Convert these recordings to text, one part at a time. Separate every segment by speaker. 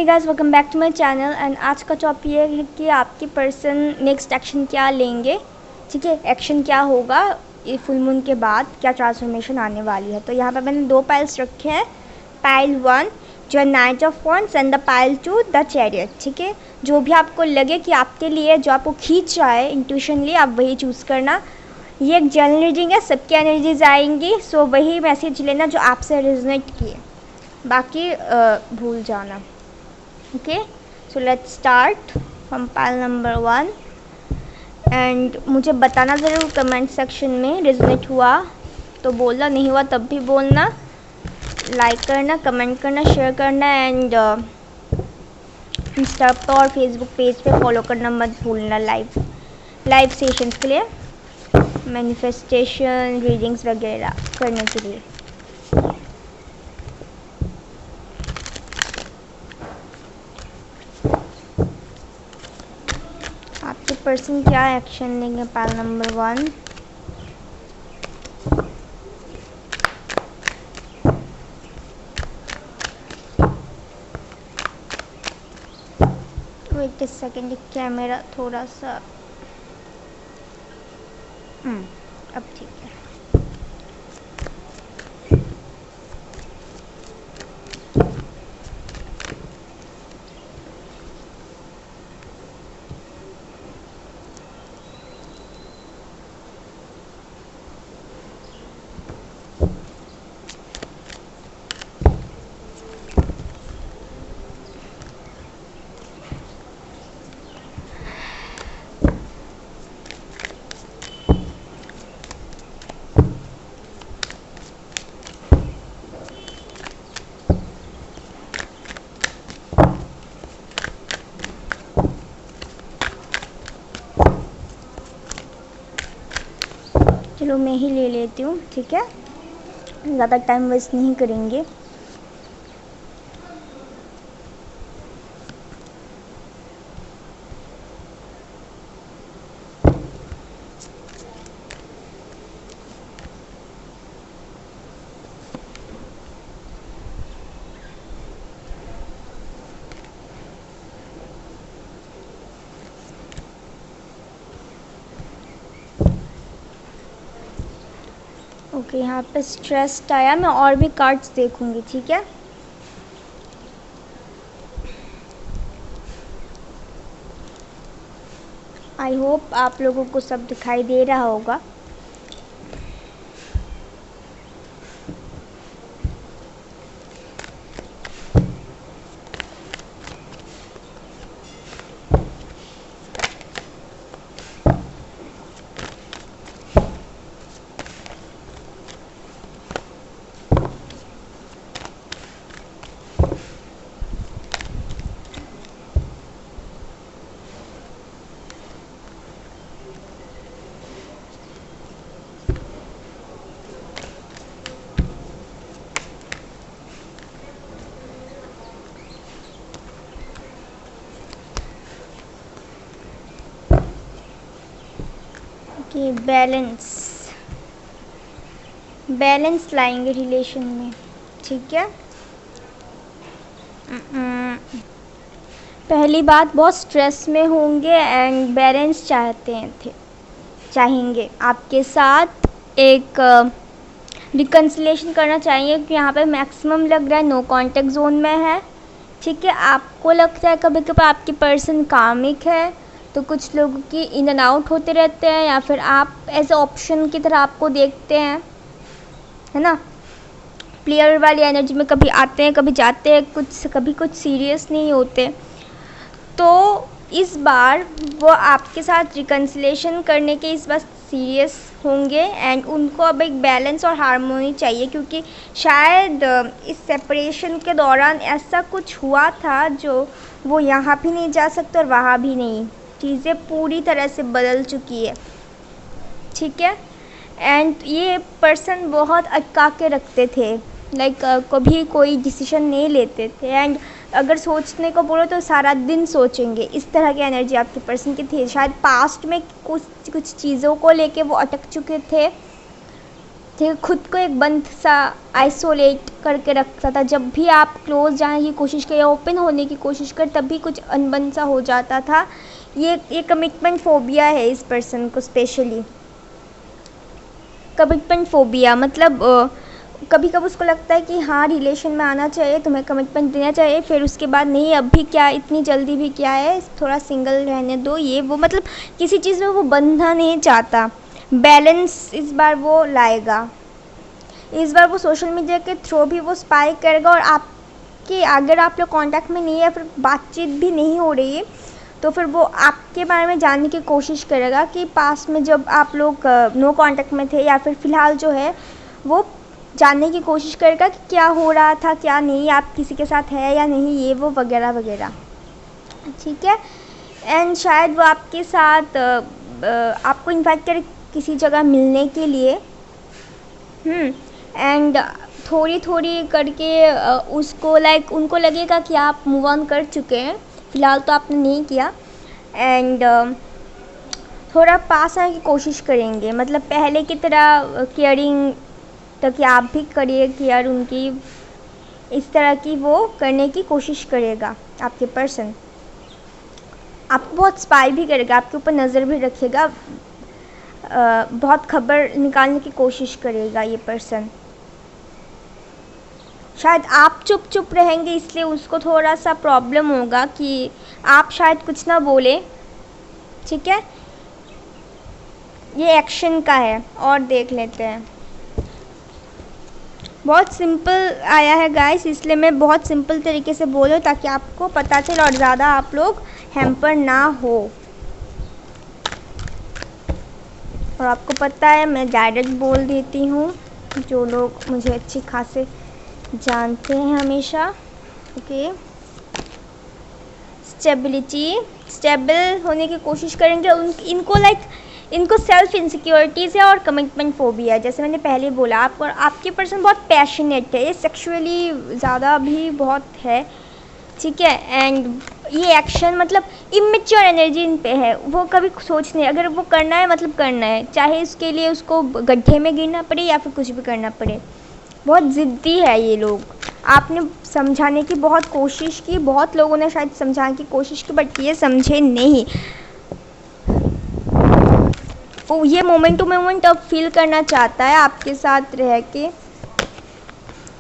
Speaker 1: Guys, welcome back to my channel. And आज का topic ये है कि आपके पर्सन नेक्स्ट एक्शन क्या लेंगे। ठीक है, एक्शन क्या होगा ये फुल मून के बाद, क्या ट्रांसफॉर्मेशन आने वाली है। तो यहाँ पे मैंने दो पाइल्स रखे हैं। पाइल 1 जो है night of wands and the pile 2 the chariot. ठीक है, जो भी आपको लगे कि आपके लिए जो आपको खींच रहा है इंट्यूशनली, आप वही चूज़ करना। ये एक जनरल रीडिंग है, सबकी एनर्जीज आएंगी, सो वही मैसेज लेना जो आपसे रिजोनेट किए, बाकी भूल जाना। Okay, so let's start from pile number 1 and मुझे बताना ज़रूर कमेंट सेक्शन में रिजोनेट हुआ तो बोलना, नहीं हुआ तब भी बोलना। लाइक करना, कमेंट करना, शेयर करना एंड इंस्टा पर और फेसबुक पेज पे फॉलो करना मत भूलना। लाइव सेशंस के लिए, मैनिफेस्टेशन रीडिंग्स वगैरह करने के लिए। आपके पर्सन क्या एक्शन लेंगे pile number 1। Wait a second, camera थोड़ा सा अब ठीक है। चलो मैं ही ले लेती हूँ, ठीक है, ज़्यादा टाइम वेस्ट नहीं करेंगे। ओके, यहाँ पे स्ट्रेस्ड आया, मैं और भी कार्ड्स देखूंगी, ठीक है। आई होप आप लोगों को सब दिखाई दे रहा होगा। कि बैलेंस लाएंगे रिलेशन में, ठीक है। पहली बात, बहुत स्ट्रेस में होंगे एंड बैलेंस चाहेंगे आपके साथ, एक रिकन्सिलेशन करना चाहिए कि यहाँ पे मैक्सिमम लग रहा है नो कांटेक्ट जोन में है, ठीक है। आपको लगता है कभी कभी आपकी पर्सन कामिक है, तो कुछ लोगों की इन एंड आउट होते रहते हैं, या फिर आप एज ऑप्शन की तरह आपको देखते हैं, है ना। प्लेयर वाली एनर्जी में कभी आते हैं कभी जाते हैं, कभी कुछ सीरियस नहीं होते। तो इस बार वो आपके साथ रिकन्सिलेशन करने के इस बार सीरियस होंगे एंड उनको अब एक बैलेंस और हार्मोनी चाहिए, क्योंकि शायद इस सेपरेशन के दौरान ऐसा कुछ हुआ था जो वो यहाँ भी नहीं जा सकते और वहाँ भी नहीं। चीज़ें पूरी तरह से बदल चुकी है, ठीक है। एंड ये पर्सन बहुत अटका के रखते थे, लाइक कभी कोई डिसीजन नहीं लेते थे, एंड अगर सोचने को बोलो तो सारा दिन सोचेंगे। इस तरह की एनर्जी आपके पर्सन की थी। शायद पास्ट में कुछ चीज़ों को लेके वो अटक चुके थे ठीक है, खुद को एक बंद सा आइसोलेट करके रखता था। जब भी आप क्लोज जाने की कोशिश करें, ओपन होने की कोशिश करें, तब भी कुछ अनबन सा हो जाता था। ये कमिटमेंट फोबिया है इस पर्सन को स्पेशली। कमिटमेंट फोबिया मतलब कभी कभी उसको लगता है कि हाँ रिलेशन में आना चाहिए, तुम्हें कमिटमेंट देना चाहिए, फिर उसके बाद नहीं अभी क्या, इतनी जल्दी भी क्या है, थोड़ा सिंगल रहने दो, ये वो, मतलब किसी चीज़ में वो बंधना नहीं चाहता। बैलेंस इस बार वो लाएगा। इस बार वो सोशल मीडिया के थ्रू भी वो स्पाई करेगा, और आपके अगर आप लोग कांटेक्ट में नहीं है, फिर बातचीत भी नहीं हो रही है, तो फिर वो आपके बारे में जानने की कोशिश करेगा कि पास में जब आप लोग नो कांटेक्ट में थे, या फिर फ़िलहाल जो है वो जानने की कोशिश करेगा कि क्या हो रहा था, क्या नहीं, आप किसी के साथ है या नहीं, ये वो वगैरह वगैरह। ठीक है। एंड शायद वो आपके साथ आपको इन्वाइट करे किसी जगह मिलने के लिए। एंड थोड़ी थोड़ी करके उसको लाइक उनको लगेगा कि आप मूव ऑन कर चुके हैं, फ़िलहाल तो आपने नहीं किया। एंड थोड़ा पास आने की कोशिश करेंगे, मतलब पहले की तरह केयरिंग तक आप भी करिए केयर उनकी, इस तरह की वो करने की कोशिश करेगा। आपके पर्सन आपको बहुत स्पाई भी करेगा, आपके ऊपर नज़र भी रखेगा, बहुत खबर निकालने की कोशिश करेगा ये पर्सन। शायद आप चुप चुप रहेंगे, इसलिए उसको थोड़ा सा प्रॉब्लम होगा कि आप शायद कुछ ना बोले। ठीक है, ये एक्शन का है। और देख लेते हैं। बहुत सिंपल आया है गाइस, इसलिए मैं बहुत सिंपल तरीके से बोल रही हूँ ताकि आपको पता चले और ज़्यादा आप लोग हैम्पर ना हो। और आपको पता है मैं डायरेक्ट बोल देती हूँ, जो लोग मुझे अच्छी खासे जानते हैं हमेशा। ओके, स्टेबल होने की कोशिश करेंगे। इनको सेल्फ इनसिक्योरिटीज़ है और कमिटमेंट फोबिया है, जैसे मैंने पहले बोला। आपके पर्सन बहुत पैशनेट है, ये सेक्सुअली ज़्यादा भी बहुत है। ठीक है। एंड ये एक्शन मतलब इमेच्योर एनर्जी इन पे है, वो कभी सोच नहीं, अगर वो करना है मतलब करना है, चाहे इसके लिए उसको गड्ढे में गिरना पड़े या फिर कुछ भी करना पड़े। बहुत ज़िद्दी है ये लोग। आपने समझाने की बहुत कोशिश की, बहुत लोगों ने शायद समझाने की कोशिश की, बट ये समझे नहीं। वो ये मोमेंट टू मोमेंट अब फील करना चाहता है आपके साथ रह के।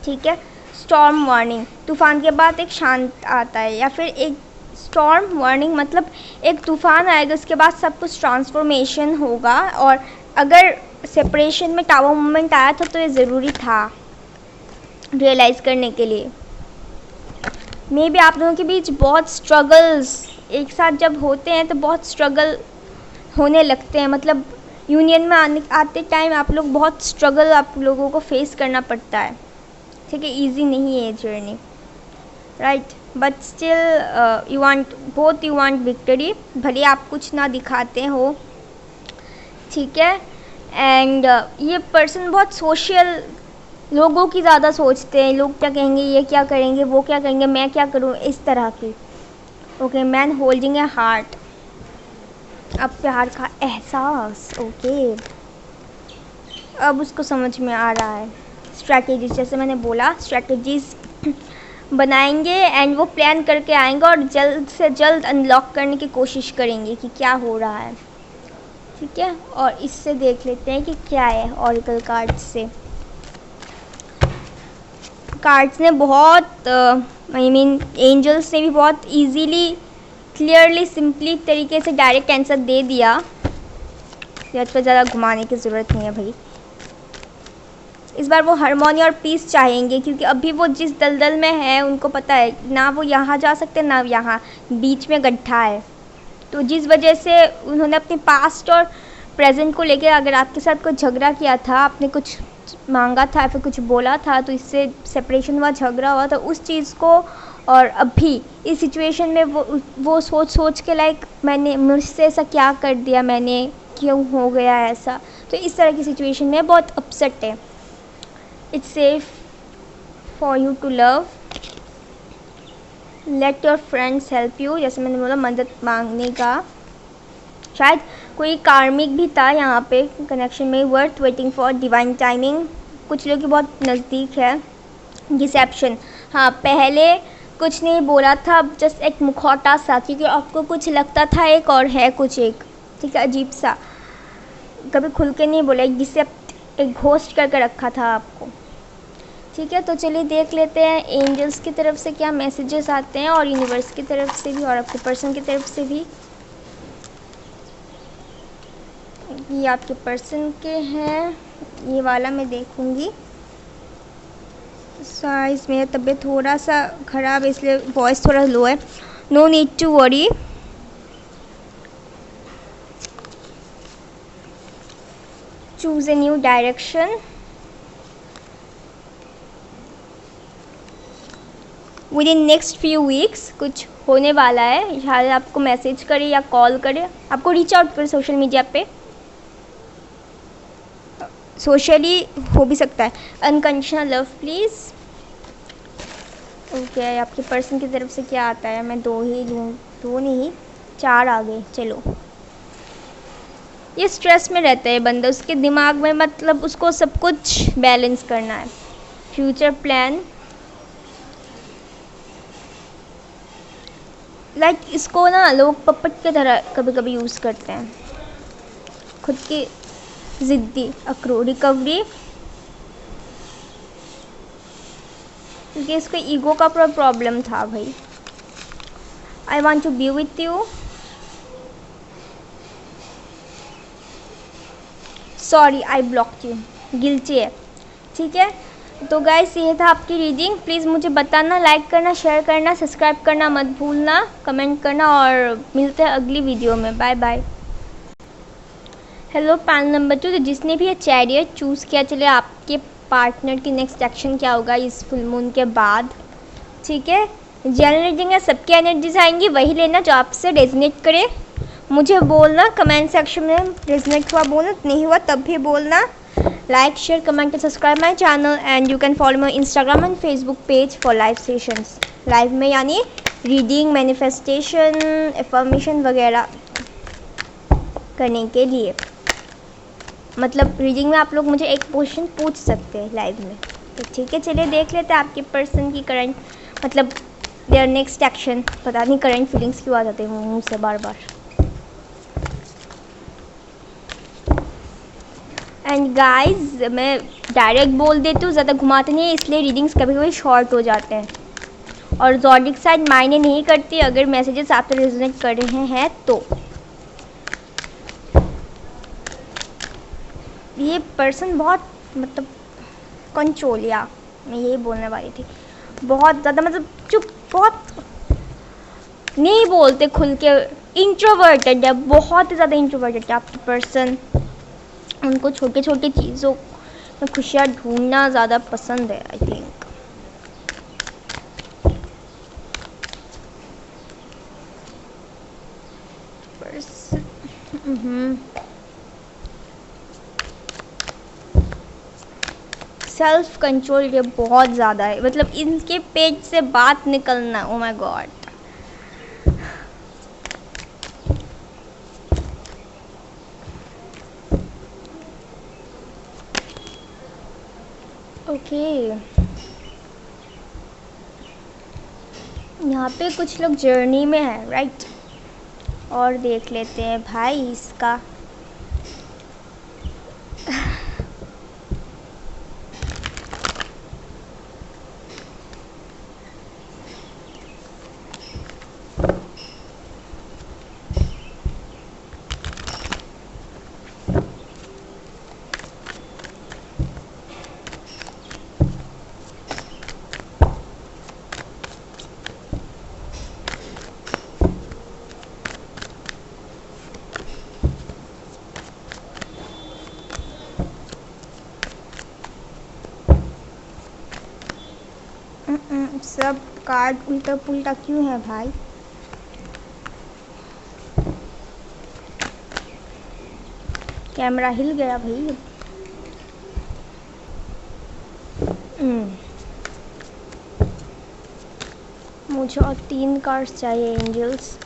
Speaker 1: ठीक है। स्टॉर्म वार्निंग, तूफ़ान के बाद एक शांत आता है, या फिर एक स्टॉर्म वार्निंग मतलब एक तूफ़ान आएगा, उसके बाद सब कुछ ट्रांसफॉर्मेशन होगा। और अगर सेपरेशन में टावर मोमेंट आया था तो ये ज़रूरी था रियलाइज़ करने के लिए। मे बी आप लोगों के बीच बहुत स्ट्रगल्स एक साथ जब होते हैं तो बहुत स्ट्रगल होने लगते हैं, मतलब यूनियन में आते टाइम आप लोग बहुत स्ट्रगल आप लोगों को फेस करना पड़ता है। ठीक है, इजी नहीं है ये journey, right. But still you want victory, भले आप कुछ ना दिखाते हो। ठीक है। एंड ये पर्सन बहुत सोशल, लोगों की ज़्यादा सोचते हैं, लोग क्या कहेंगे, ये क्या करेंगे, वो क्या करेंगे, मैं क्या करूँ, इस तरह की। ओके, मैन होल्डिंग ए हार्ट, अब प्यार का एहसास। ओके, अब उसको समझ में आ रहा है। स्ट्रैटेजीज, जैसे मैंने बोला, स्ट्रैटेजीज बनाएंगे एंड वो प्लान करके आएंगे और जल्द से जल्द अनलॉक करने की कोशिश करेंगे कि क्या हो रहा है। ठीक है, और इससे देख लेते हैं कि क्या है। ऑरेकल कार्ड्स से, कार्ड्स ने बहुत एंजल्स ने भी बहुत इजीली, क्लियरली, सिंपली तरीके से डायरेक्ट आंसर दे दिया। या तो ज़्यादा घुमाने की ज़रूरत नहीं है भाई। इस बार वो हार्मोनी और पीस चाहेंगे, क्योंकि अभी वो जिस दलदल में है उनको पता है ना वो यहाँ जा सकते ना यहाँ, बीच में गड्ढा है। तो जिस वजह से उन्होंने अपने पास्ट और प्रेजेंट को लेकर, अगर आपके साथ कोई झगड़ा किया था, आपने कुछ मांगा था फिर कुछ बोला था, तो इससे सेपरेशन हुआ, झगड़ा हुआ, तो उस चीज़ को, और अभी इस सिचुएशन में वो सोच के लाइक मैंने मुझसे ऐसा क्या कर दिया, मैंने क्यों हो गया ऐसा। तो इस तरह की सिचुएशन में बहुत अपसेट है। It's safe for you to love, let your friends help you, जैसे मैंने बोला मदद मांगने का। शायद कोई कार्मिक भी था यहाँ पे कनेक्शन में। Worth waiting for divine timing, कुछ लोग की बहुत नज़दीक है। डिसेप्शन, हाँ पहले कुछ नहीं बोला था, अब जस्ट एक मुखौटा सा, क्योंकि आपको कुछ लगता था एक और है कुछ एक, ठीक है, अजीब सा, कभी खुल के नहीं बोला, एक डिसेप्ट, एक घोस्ट करके रखा था आपको, ठीक है। तो चलिए देख लेते हैं एंजल्स की तरफ से क्या मैसेजेस आते हैं, और यूनिवर्स की तरफ से भी, और आपके पर्सन की तरफ से भी। ये आपके पर्सन के हैं, ये वाला मैं देखूंगी। साइज, मेरा तबीयत थोड़ा सा ख़राब है इसलिए वॉइस थोड़ा लो है। No need to worry. Choose a new direction. Within next few weeks कुछ होने वाला है, शायद आपको मैसेज करे या कॉल करे, आपको रीच आउट करे सोशल मीडिया पे, सोशली हो भी सकता है। Unconditional love please. ओके, आपके पर्सन की तरफ से क्या आता है? मैं 2 ही लूँ, 2 नहीं 4 आ गए। चलो, ये स्ट्रेस में रहता है बंदा, उसके दिमाग में मतलब उसको सब कुछ बैलेंस करना है। फ्यूचर प्लान, लाइक इसको ना लोग पपट की तरह कभी कभी यूज़ करते हैं, खुद की ज़िद्दी अकरो। रिकवरी, क्योंकि इसको ईगो का प्रॉब्लम था भाई। I want to be with you. Sorry I blocked you, guilty है, ठीक है। तो गाइस ये था आपकी रीडिंग। प्लीज़ मुझे बताना, लाइक करना, शेयर करना, सब्सक्राइब करना मत भूलना, कमेंट करना, और मिलते हैं अगली वीडियो में। Bye bye. Hello panel number 2, तो जिसने भी ये चैरियट चूज़ किया, चलिए आपके पार्टनर की नेक्स्ट एक्शन क्या होगा इस फुल मून के बाद, ठीक है। जनरल रीडिंग है, सबकी एनर्जीज आएंगी, वही लेना जो आपसे रेजोनेट करे। मुझे बोलना कमेंट सेक्शन में, रेजोनेट हुआ बोलना, नहीं हुआ तब भी बोलना। Like share comment and subscribe my channel, and you can follow my Instagram and Facebook page for live sessions. Live में यानी रीडिंग, मैनिफेस्टेशन, एफर्मेशन वगैरह करने के लिए, मतलब रीडिंग में आप लोग मुझे एक क्वेश्चन पूछ सकते हैं लाइव में, तो ठीक है। चलिए देख लेते हैं आपके पर्सन की करंट, मतलब देयर नेक्स्ट एक्शन। पता नहीं करंट फीलिंग्स क्यों आ जाते हैं मुंह से बार बार। एंड गाइस मैं डायरेक्ट बोल देती हूँ, ज़्यादा घुमाते नहीं, इसलिए रीडिंग्स कभी कभी शॉर्ट हो जाते हैं, और ज़ोडिक साइन मायने नहीं करती अगर मैसेजेस आप तो रेजोनेट कर रहे हैं तो। ये पर्सन बहुत मतलब कंट्रोलिया, मैं यही बोलने वाली थी, बहुत ज़्यादा मतलब चुप, बहुत नहीं बोलते खुल के, इंट्रोवर्टेड है, बहुत ही ज़्यादा इंट्रोवर्टेड है आपकी पर्सन। उनको छोटी छोटी चीज़ों में खुशियाँ ढूंढना ज़्यादा पसंद है आई थिंक। सेल्फ कंट्रोल ये बहुत ज़्यादा है, मतलब इनके पेज से बात निकलना, ओ माय गॉड। ओके, यहाँ पे कुछ लोग जर्नी में है, राइट। और देख लेते हैं भाई इसका। सब कार्ड उल्टा पुल्टा क्यों है भाई? कैमरा हिल गया भाई। मुझे और 3 कार्ड्स चाहिए एंजल्स।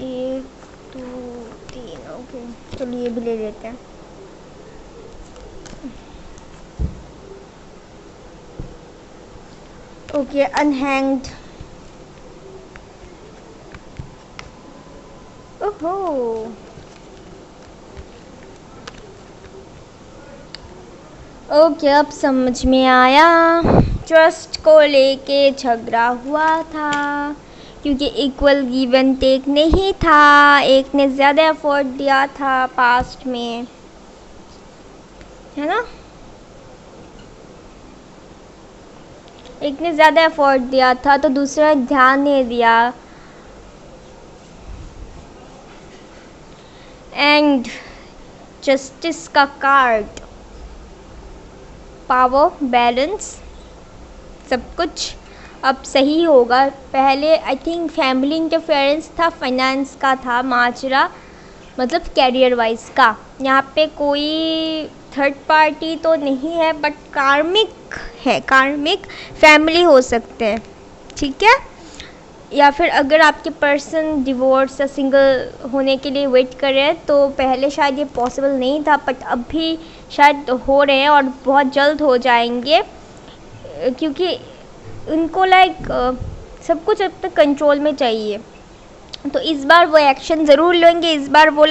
Speaker 1: 1 2 3 ओके, चलिए ये भी ले लेते हैं। ओके, अनहैंग्ड। ओहो, ओके, अब समझ में आया। ट्रस्ट को लेके झगड़ा हुआ था क्योंकि इक्वल गिव एंड टेक नहीं था, एक ने ज़्यादा एफर्ट दिया था पास्ट में, है ना, एक ने ज़्यादा एफर्ट दिया था तो दूसरा ध्यान नहीं दिया। एंड जस्टिस का कार्ड, पावर, बैलेंस, सब कुछ अब सही होगा। पहले आई थिंक फैमिली इंटरफेरेंस था, फाइनेंस का था माजरा, मतलब कैरियर वाइज का। यहाँ पे कोई थर्ड पार्टी तो नहीं है बट कार्मिक है, कार्मिक फैमिली हो सकते हैं, ठीक है। या फिर अगर आपके पर्सन डिवोर्स या सिंगल होने के लिए वेट कर रहे हैं तो पहले शायद ये पॉसिबल नहीं था बट अभी शायद हो रहे हैं और बहुत जल्द हो जाएंगे क्योंकि उनको सब कुछ अपने कंट्रोल में चाहिए। तो इस बार वो एक्शन ज़रूर लेंगे। इस बार वो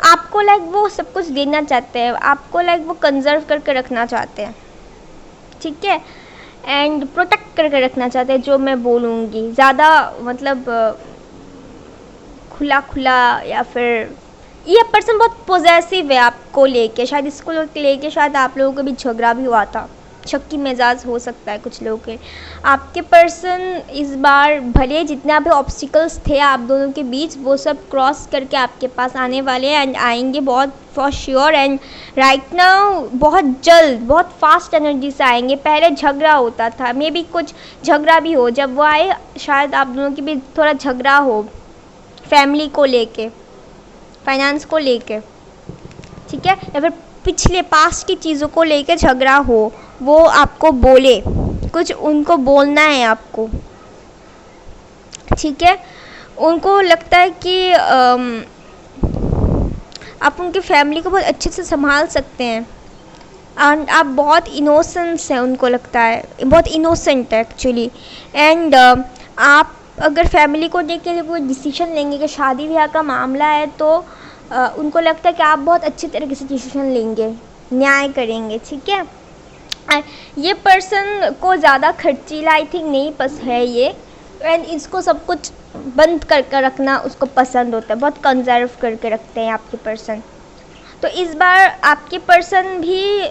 Speaker 1: आपको वो सब कुछ देना चाहते हैं, आपको वो कंजर्व करके रखना चाहते हैं, ठीक है, एंड प्रोटेक्ट करके रखना चाहते हैं। जो मैं बोलूँगी ज़्यादा मतलब खुला खुला, या फिर ये पर्सन बहुत पॉजेसिव है आपको लेके, शायद इसको लेके शायद आप लोगों को भी झगड़ा भी हुआ था, शक्की मिजाज हो सकता है कुछ लोगों के। आपके पर्सन इस बार भले जितने भी ऑब्स्टिकल्स थे आप दोनों के बीच वो सब क्रॉस करके आपके पास आने वाले हैं एंड आएंगे बहुत for sure. And right now बहुत जल्द, बहुत फास्ट एनर्जी से आएंगे। पहले झगड़ा होता था, मे बी कुछ झगड़ा भी हो, जब वो आए शायद आप दोनों के बीच थोड़ा झगड़ा हो, फैमिली को लेके, फाइनेंस को लेके, ठीक है, या फिर पिछले पास्ट की चीज़ों को लेके झगड़ा हो, वो आपको बोले, कुछ उनको बोलना है आपको, ठीक है। उनको लगता है कि आप उनकी फैमिली को बहुत अच्छे से संभाल सकते हैं एंड आप बहुत इनोसेंस हैं, उनको लगता है बहुत इनोसेंट है एक्चुअली। एंड आप अगर फैमिली को देख के कोई डिसीजन लेंगे कि शादी ब्याह का मामला है तो उनको लगता है कि आप बहुत अच्छी तरीके से डिसीजन लेंगे, न्याय करेंगे, ठीक है। ये पर्सन को ज़्यादा खर्चीला आई थिंक नहीं पसंद है ये, एंड इसको सब कुछ बंद करके रखना उसको पसंद होता है, बहुत कंजर्व करके रखते हैं आपके पर्सन। तो इस बार आपके पर्सन भी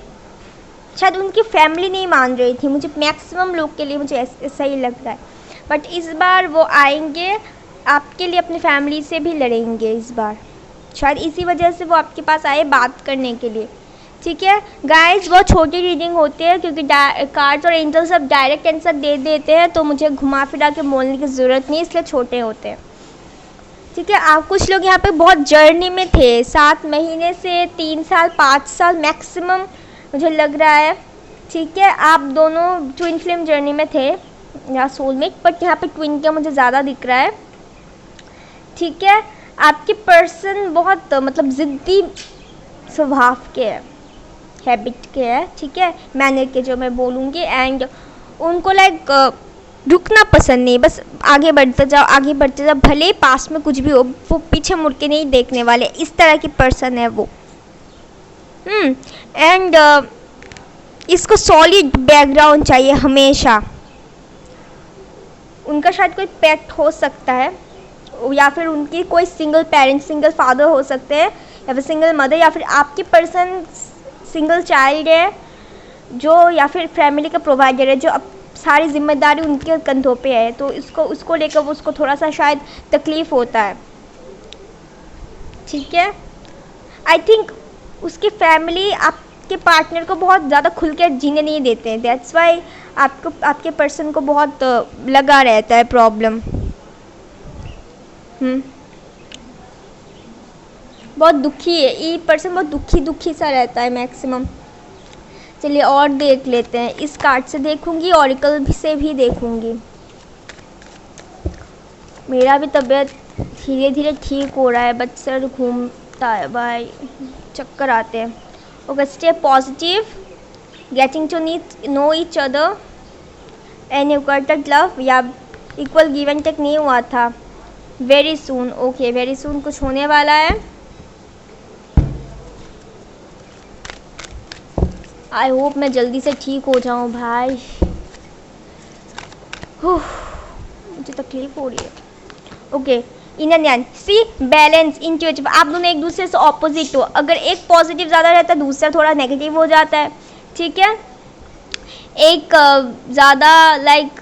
Speaker 1: शायद उनकी फैमिली नहीं मान रही थी, मुझे मैक्सिमम लोग के लिए मुझे ऐसा ही लगता है, बट इस बार वो आएंगे आपके लिए, अपनी फैमिली से भी लड़ेंगे इस बार, शायद इसी वजह से वो आपके पास आए बात करने के लिए, ठीक है। गाइस बहुत छोटी रीडिंग होती है क्योंकि कार्ड्स और एंजल सब डायरेक्ट आंसर दे देते हैं तो मुझे घुमा फिरा के बोलने की ज़रूरत नहीं, इसलिए छोटे होते हैं, ठीक है। आप कुछ लोग यहाँ पे बहुत जर्नी में थे, 7 महीने से 3 साल 5 साल मैक्सिमम मुझे लग रहा है, ठीक है। आप दोनों ट्विन फ्लेम जर्नी में थे या सोलमेट, बट यहाँ पे ट्विन का मुझे ज़्यादा दिख रहा है, ठीक है। आपके पर्सन बहुत मतलब ज़िद्दी स्वभाव के है, हैबिट के है, ठीक है, मैनर के जो मैं बोलूँगी। एंड उनको रुकना पसंद नहीं, बस आगे बढ़ते जाओ, आगे बढ़ते जाओ, भले ही पास में कुछ भी हो, वो पीछे मुड़ के नहीं देखने वाले, इस तरह की पर्सन है वो। एंड इसको सॉलिड बैकग्राउंड चाहिए हमेशा। उनका शायद कोई पेट हो सकता है या फिर उनकी कोई सिंगल पेरेंट, सिंगल फादर हो सकते हैं या फिर सिंगल मदर, या फिर आपकी पर्सन सिंगल चाइल्ड है जो, या फिर फैमिली का प्रोवाइडर है जो अब सारी जिम्मेदारी उनके कंधों पे है, तो उसको लेकर वो उसको थोड़ा सा शायद तकलीफ़ होता है, ठीक है। आई थिंक उसकी फैमिली आपके पार्टनर को बहुत ज़्यादा खुल के जीने नहीं देते हैं, दैट्स वाई आपके पर्सन को बहुत लगा रहता है प्रॉब्लम। बहुत दुखी है ये पर्सन, बहुत दुखी सा रहता है मैक्सिमम। चलिए और देख लेते हैं, इस कार्ड से देखूंगी, ऑरिकल से भी देखूंगी। मेरा भी तबीयत धीरे धीरे ठीक हो रहा है, बट सर घूमता है भाई, चक्कर आते हैं। Okay, stay positive, getting to know each other and equal love, या इक्वल गिव एंड टेक नहीं हुआ था। Very soon, okay very soon कुछ होने वाला है। आई होप मैं जल्दी से ठीक हो जाऊं भाई, मुझे तकलीफ हो रही है। ओके, इन एंड यान सी बैलेंस इंट्यूटिव, आप दोनों एक दूसरे से ऑपोजिट हो। अगर एक पॉजिटिव ज़्यादा रहता है दूसरा थोड़ा नेगेटिव हो जाता है, ठीक है। एक ज़्यादा लाइक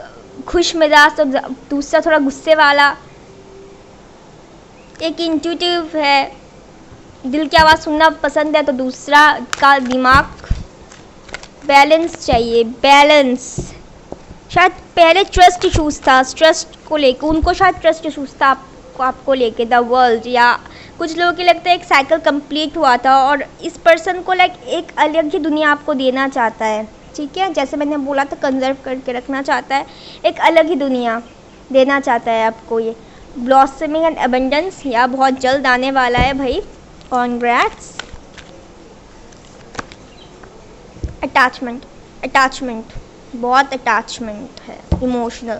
Speaker 1: खुश मिजाज तो दूसरा थोड़ा गुस्से वाला। एक इंट्यूटिव है, दिल की आवाज़ सुनना पसंद है, तो दूसरा का दिमाग। बैलेंस चाहिए, बैलेंस। शायद पहले ट्रस्ट इशूज़ था, ट्रस्ट को लेकर उनको शायद ट्रस्ट इशूज़ था आपको लेके द वर्ल्ड, या कुछ लोगों को लगता है एक साइकिल कंप्लीट हुआ था और इस पर्सन को लाइक एक अलग ही दुनिया आपको देना चाहता है, ठीक है। जैसे मैंने बोला था कंजर्व करके रखना चाहता है, एक अलग ही दुनिया देना चाहता है आपको। ये ब्लॉसमिंग एंड अबंडेंस, या बहुत जल्द आने वाला है भाई, कॉन्ग्रेट्स। अटैचमेंट बहुत अटैचमेंट है, इमोशनल।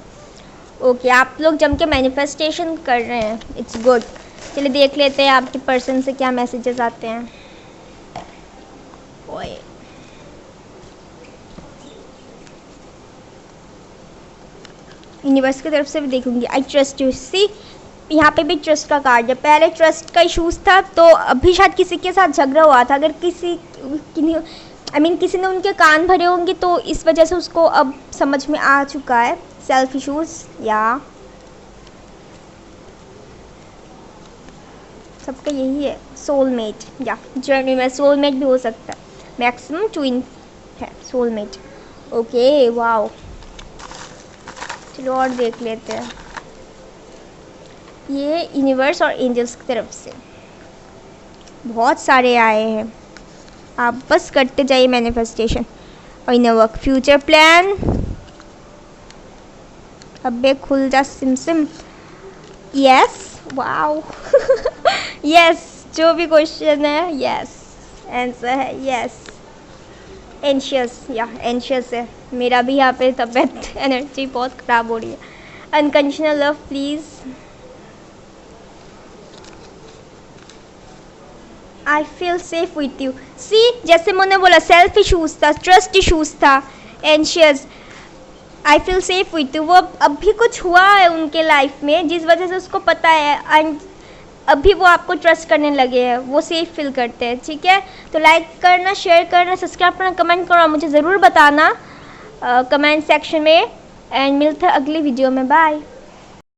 Speaker 1: ओके, आप लोग जम के मैनिफेस्टेशन कर रहे हैं, इट्स गुड। चलिए देख लेते हैं आपके पर्सन से क्या मैसेजेस आते हैं। ओए यूनिवर्स की तरफ से भी देखूंगी। आई ट्रस्ट यू, सी यहाँ पे भी ट्रस्ट का कार्ड है। पहले ट्रस्ट का इशूज़ था, तो अभी शायद किसी के साथ झगड़ा हुआ था। अगर किसी ने उनके कान भरे होंगे, तो इस वजह से उसको अब समझ में आ चुका है। सेल्फ इशूज़, या सबका यही है। सोलमेट, या जर्नी में सोलमेट भी हो सकता है, मैक्सिमम ट्विन है सोलमेट। ओके वाओ, चलो और देख लेते हैं। ये यूनिवर्स और एंजल्स की तरफ से बहुत सारे आए हैं, आप बस करते जाइए मैनिफेस्टेशन। और इन वर्क फ्यूचर प्लान, अबे खुल जा सिम। यस, वाओ यस, जो भी क्वेश्चन है यस, आंसर है यस। एंशियस, या एंशियस है, मेरा भी यहाँ पे तबीयत एनर्जी बहुत ख़राब हो रही है। Unconditional love please. I feel safe with you, see जैसे मैंने बोला सेल्फ इशूज़ था, ट्रस्ट इशूज़ था, anxious. I feel safe with you, वो अभी कुछ हुआ है उनके लाइफ में जिस वजह से उसको पता है, एंड अभी वो आपको ट्रस्ट करने लगे हैं, वो सेफ फील करते हैं, ठीक है। तो लाइक करना, शेयर करना, सब्सक्राइब करना, कमेंट करना, मुझे ज़रूर बताना कमेंट सेक्शन में। एंड मिलते हैं अगली वीडियो में, बाय।